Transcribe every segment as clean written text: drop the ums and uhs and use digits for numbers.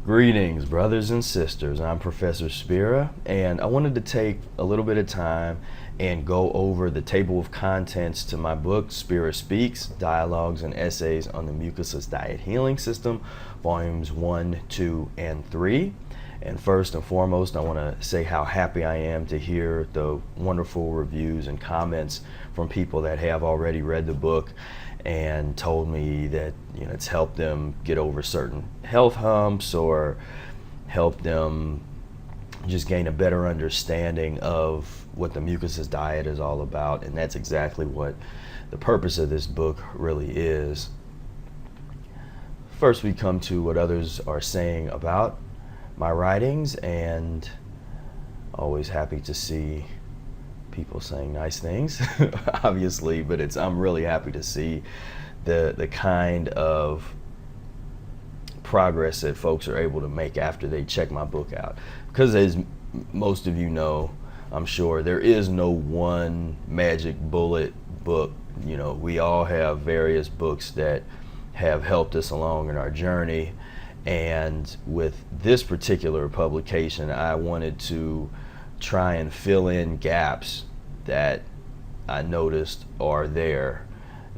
Greetings, brothers and sisters. I'm Professor Spira, and I wanted to take a little bit of time and go over the table of contents to my book, Spira Speaks, Dialogs and Essays on the Mucusless Diet Healing System, volumes 1, 2, and 3. And first and foremost, I want to say how happy I am to hear the wonderful reviews and comments from people that have already read the book and told me that it's helped them get over certain health humps or helped them just gain a better understanding of what the mucusless diet is all about. And that's exactly what the purpose of this book really is. First, we come to what others are saying about my writings, and always happy to see people saying nice things, obviously, but I'm really happy to see the kind of progress that folks are able to make after they check my book out. Because as most of you know, I'm sure, there is no one magic bullet book. We all have various books that have helped us along in our journey. And with this particular publication, I wanted to try and fill in gaps that I noticed are there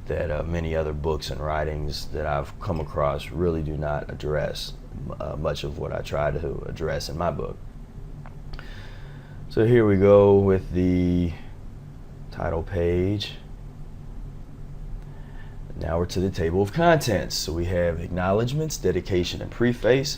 that many other books and writings that I've come across really do not address much of what I try to address in my book. So here we go with the title page. Now we're to the table of contents. So we have acknowledgments, dedication, and preface.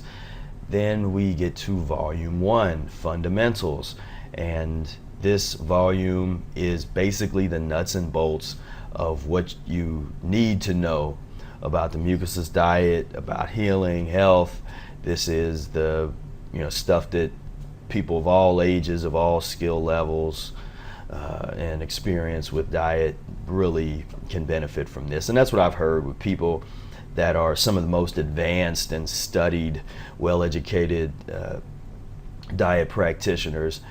Then we get to volume 1, fundamentals. And this volume is basically the nuts and bolts of what you need to know about the mucusless diet, about healing, health. This is the stuff that people of all ages, of all skill levels, and experience with diet really can benefit from this. And that's what I've heard with people that are some of the most advanced and studied, well-educated diet practitioners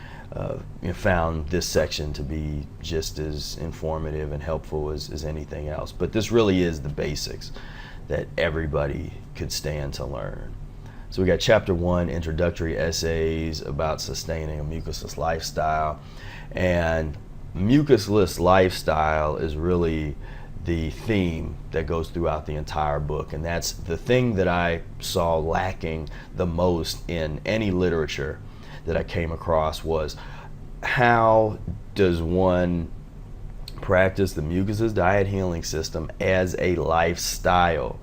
found this section to be just as informative and helpful as anything else. But this really is the basics that everybody could stand to learn. So we got chapter 1, introductory essays about sustaining a mucusless lifestyle. And mucusless lifestyle is really the theme that goes throughout the entire book. And that's the thing that I saw lacking the most in any literature that I came across, was how does one practice the mucusless diet healing system as a lifestyle?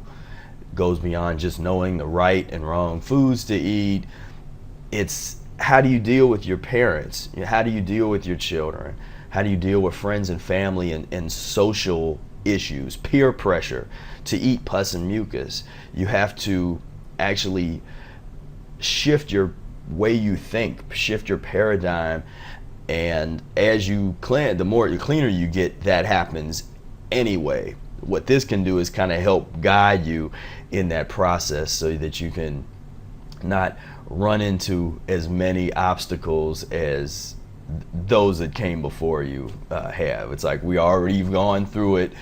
Goes beyond just knowing the right and wrong foods to eat. It's how do you deal with your parents? How do you deal with your children? How do you deal with friends and family and social issues, peer pressure to eat pus and mucus? You have to actually shift your way you think, shift your paradigm, and as you clean, the cleaner you get, that happens anyway. What this can do is kind of help guide you in that process so that you can not run into as many obstacles as those that came before you have. It's like we already gone through it.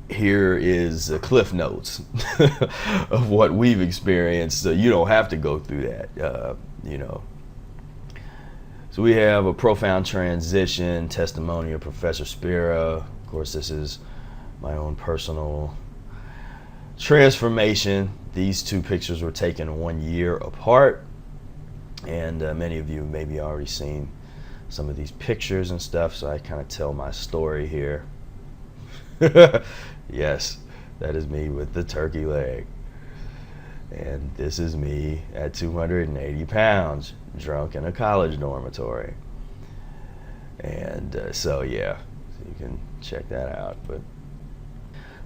Here is cliff notes of what we've experienced, so you don't have to go through that. So we have a profound transition, testimonial of Professor Spira. Of course, this is my own personal transformation. These two pictures were taken 1 year apart, and many of you maybe already seen some of these pictures and stuff, so I kind of tell my story here. Yes, that is me with the turkey leg. And this is me at 280 pounds, drunk in a college dormitory. And so yeah, so you can check that out. But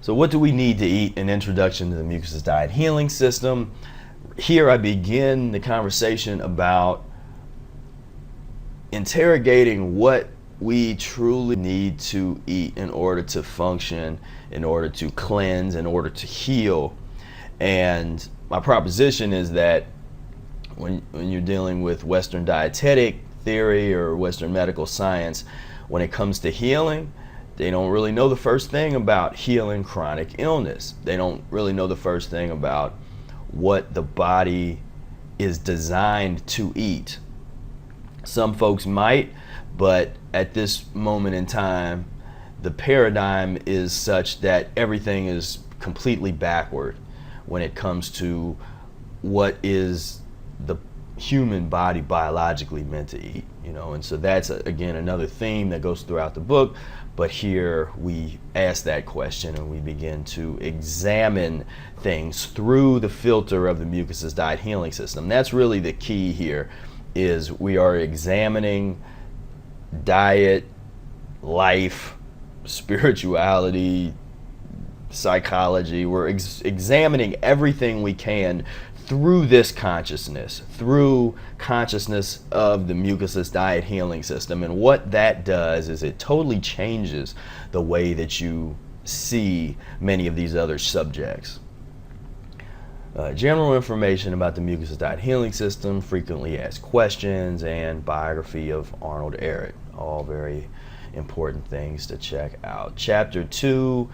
so what do we need to eat? An introduction to the Mucusless Diet Healing System. Here I begin the conversation about interrogating what we truly need to eat in order to function, in order to cleanse, in order to heal. And my proposition is that when you're dealing with Western dietetic theory or Western medical science, when it comes to healing, they don't really know the first thing about healing chronic illness. They don't really know the first thing about what the body is designed to eat. Some folks might, but at this moment in time, the paradigm is such that everything is completely backward when it comes to what is the human body biologically meant to eat, and so that's again another theme that goes throughout the book. But here we ask that question and we begin to examine things through the filter of the Mucusless Diet Healing System. That's really the key here, is we are examining diet, life, spirituality, psychology. We're examining everything we can through this consciousness, through consciousness of the Mucusless Diet Healing System. And what that does is it totally changes the way that you see many of these other subjects. General information about the Mucusless Diet Healing System, frequently asked questions, and biography of Arnold Ehret. All very important things to check out. Chapter 2,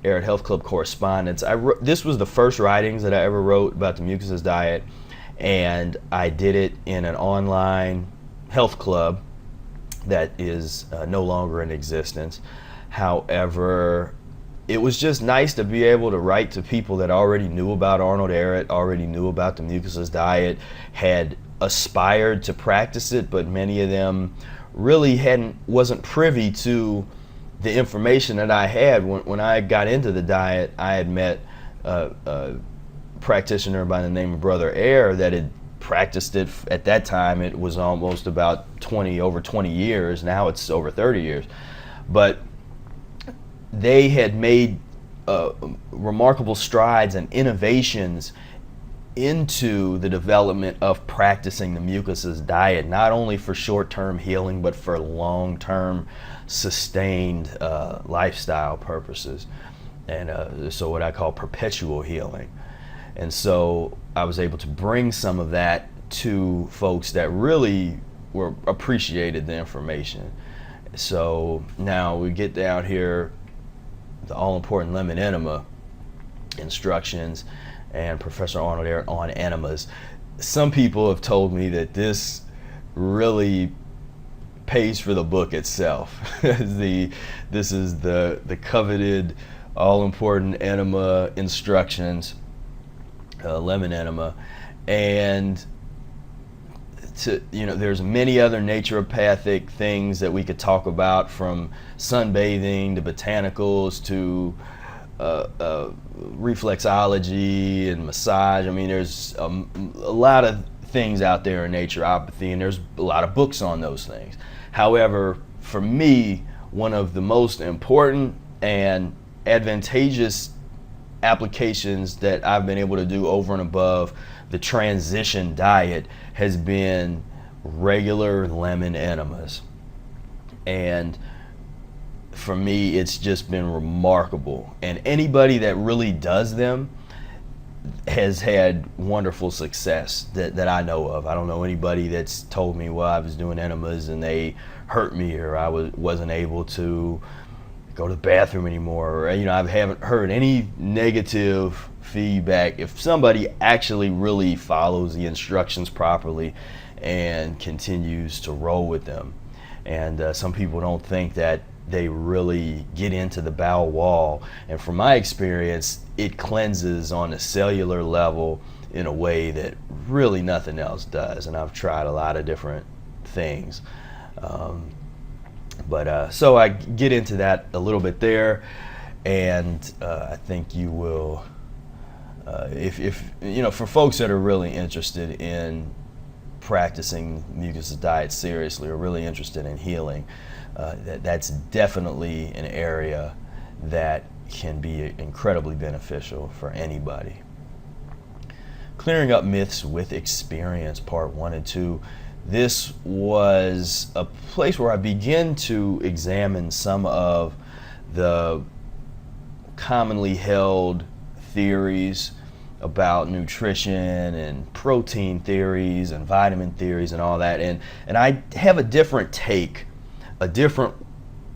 Ehret Health Club Correspondence. This was the first writings that I ever wrote about the Mucusless diet, and I did it in an online health club that is no longer in existence. However, it was just nice to be able to write to people that already knew about Arnold Ehret, already knew about the Mucusless diet, had aspired to practice it, but many of them really wasn't privy to the information that I had. When I got into the diet, I had met a practitioner by the name of Brother Air that had practiced it. At that time, it was almost about over 20 years. Now it's over 30 years. But they had made remarkable strides and innovations into the development of practicing the Mucusless diet, not only for short-term healing, but for long-term sustained lifestyle purposes, and so what I call perpetual healing. And so I was able to bring some of that to folks that really appreciated the information. So now we get down here, the all-important lemon enema instructions and Professor Arnold Ehret on enemas. Some people have told me that this really pays for the book itself. This is the coveted all-important enema instructions, lemon enema, and there's many other naturopathic things that we could talk about, from sunbathing to botanicals to reflexology and massage. I mean, there's a lot of things out there in naturopathy, and there's a lot of books on those things. However, for me, one of the most important and advantageous applications that I've been able to do over and above the transition diet has been regular lemon enemas. And for me, it's just been remarkable. And anybody that really does them has had wonderful success that I know of. I don't know anybody that's told me, well, I was doing enemas and they hurt me, or I wasn't able to go to the bathroom anymore, or I haven't heard any negative feedback. If somebody actually really follows the instructions properly and continues to roll with them. And some people don't think that they really get into the bowel wall, and from my experience, it cleanses on a cellular level in a way that really nothing else does. And I've tried a lot of different things, so I get into that a little bit there, and I think you will, if for folks that are really interested in practicing Mucusless diet seriously, or really interested in healing, that's definitely an area that can be incredibly beneficial for anybody. Clearing up myths with experience, part 1 and 2. This was a place where I began to examine some of the commonly held theories about nutrition and protein theories and vitamin theories and all that. And I have a different take, a different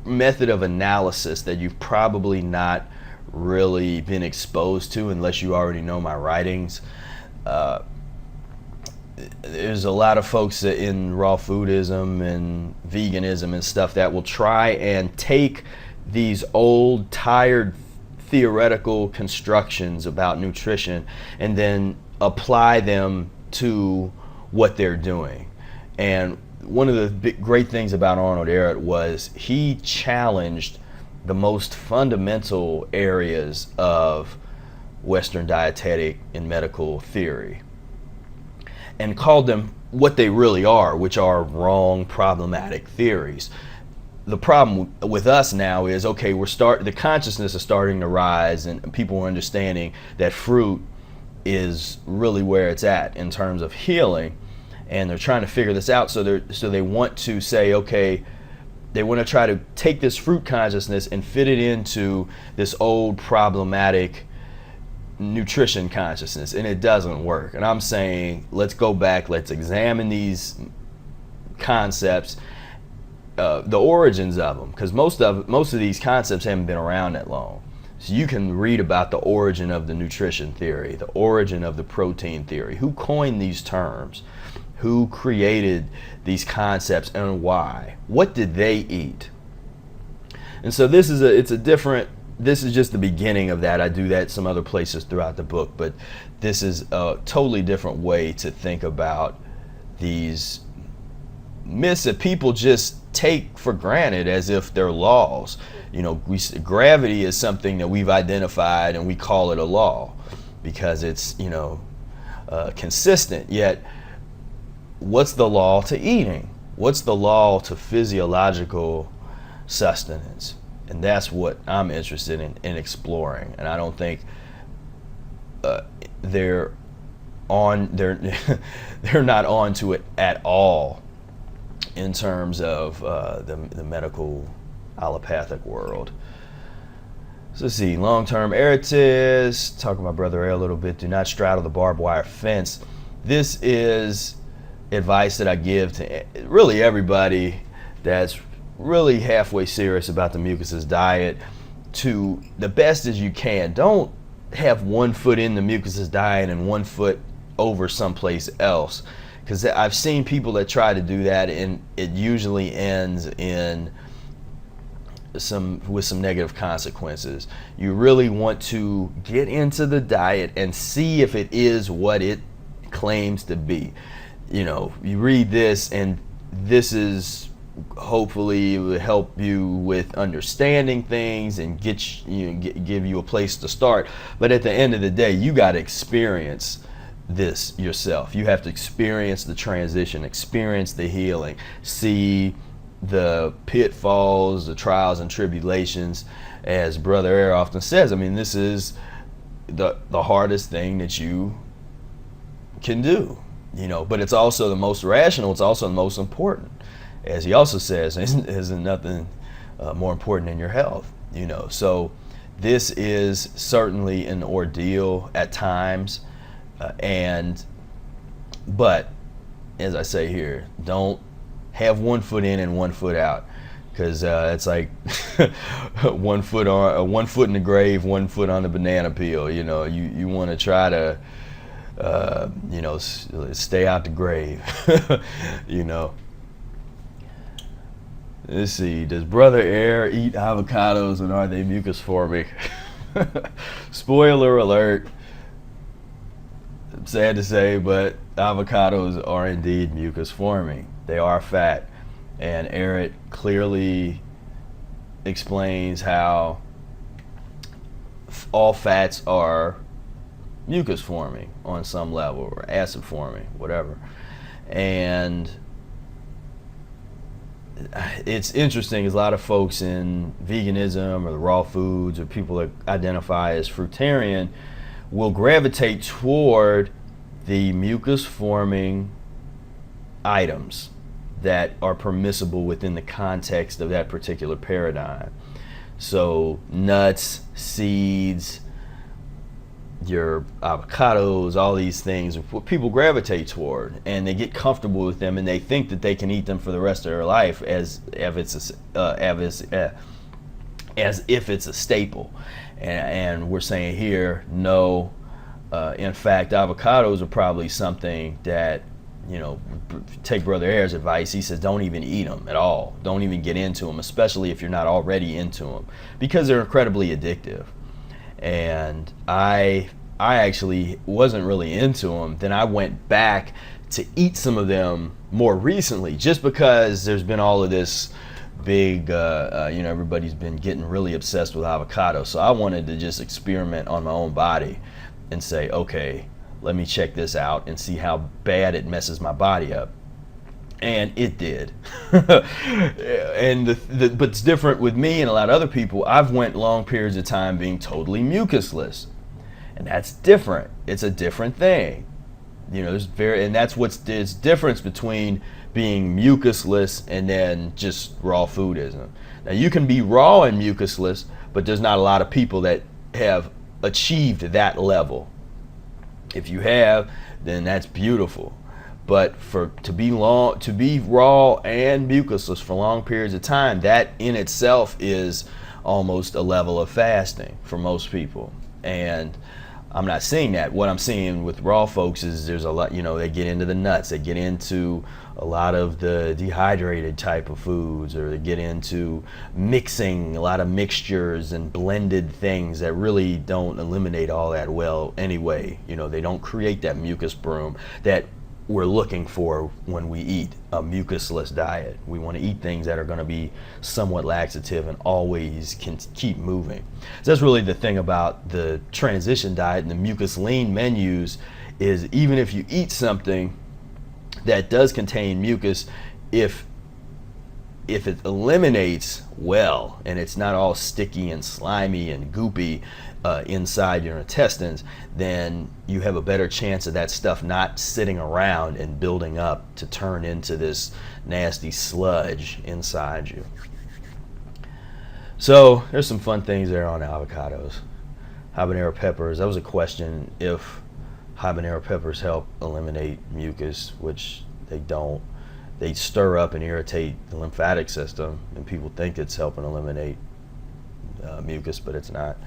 method of analysis that you've probably not really been exposed to unless you already know my writings. there's a lot of folks in raw foodism and veganism and stuff that will try and take these old, tired theoretical constructions about nutrition and then apply them to what they're doing. And one of the great things about Arnold Ehret was he challenged the most fundamental areas of Western dietetic and medical theory and called them what they really are, which are wrong, problematic theories. The problem with us now is, okay, the consciousness is starting to rise and people are understanding that fruit is really where it's at in terms of healing, and they're trying to figure this out. So they want to say, okay, they want to try to take this fruit consciousness and fit it into this old problematic nutrition consciousness, and it doesn't work. And I'm saying, let's go back, let's examine these concepts, the origins of them, because most of these concepts haven't been around that long. So you can read about the origin of the nutrition theory, the origin of the protein theory, who coined these terms, who created these concepts, and why. What did they eat? And so this is just the beginning of that. I do that some other places throughout the book, but this is a totally different way to think about these myths that people just take for granted as if they're laws. Gravity is something that we've identified and we call it a law because it's consistent. Yet, what's the law to eating? What's the law to physiological sustenance? And that's what I'm interested in exploring. And I don't think they're not on to it at all in terms of the medical allopathic world. So let's see, long-term erratists, talking about Brother A a little bit, do not straddle the barbed wire fence. This is advice that I give to really everybody that's really halfway serious about the mucusless diet. To the best as you can, don't have one foot in the mucusless diet and one foot over someplace else, because I've seen people that try to do that and it usually ends in with some negative consequences. You really want to get into the diet and see if it is what it claims to be. You read this, and this is hopefully it will help you with understanding things and give you a place to start. But at the end of the day, you got to experience this yourself. You have to experience the transition, experience the healing, see the pitfalls, the trials and tribulations. As Brother Air often says, this is the hardest thing that you can do, but it's also the most rational, it's also the most important. As he also says, isn't nothing more important than your health, So this is certainly an ordeal at times, but as I say here, don't have one foot in and one foot out, because it's like one foot in the grave, one foot on the banana peel. You want to try to stay out the grave. Let's see, does Brother Air eat avocados and are they mucus forming? Spoiler alert, sad to say, but avocados are indeed mucus forming. They are fat, and Ehret clearly explains how all fats are mucus forming on some level, or acid forming, whatever. And it's interesting, as a lot of folks in veganism or the raw foods or people that identify as fruitarian will gravitate toward the mucus forming items that are permissible within the context of that particular paradigm. So nuts, seeds, your avocados, all these things, what people gravitate toward, and they get comfortable with them, and they think that they can eat them for the rest of their life as if it's a staple. And we're saying here, no. In fact, avocados are probably something that take Brother Ayer's advice. He says don't even eat them at all. Don't even get into them, especially if you're not already into them, because they're incredibly addictive. And I actually wasn't really into them. Then I went back to eat some of them more recently, just because there's been all of this big, everybody's been getting really obsessed with avocados. So I wanted to just experiment on my own body and say, okay, let me check this out and see how bad it messes my body up. And it did. But it's different with me and a lot of other people. I've went long periods of time being totally mucusless, and that's different. It's a different thing. And that's there's difference between being mucusless and then just raw foodism. Now you can be raw and mucusless, but there's not a lot of people that have achieved that level. If you have, then that's beautiful. But to be raw and mucusless for long periods of time, that in itself is almost a level of fasting for most people. And I'm not seeing that. What I'm seeing with raw folks is there's a lot, they get into the nuts, they get into a lot of the dehydrated type of foods, or they get into mixing a lot of mixtures and blended things that really don't eliminate all that well anyway. They don't create that mucus broom that we're looking for when we eat a mucusless diet. We want to eat things that are going to be somewhat laxative and always can keep moving. So that's really the thing about the transition diet and the mucus lean menus, is even if you eat something that does contain mucus, if it eliminates well and it's not all sticky and slimy and goopy inside your intestines, then you have a better chance of that stuff not sitting around and building up to turn into this nasty sludge inside you. So there's some fun things there on avocados. Habanero peppers, that was a question, if habanero peppers help eliminate mucus, which they don't. They stir up and irritate the lymphatic system, and people think it's helping eliminate mucus, but it's not.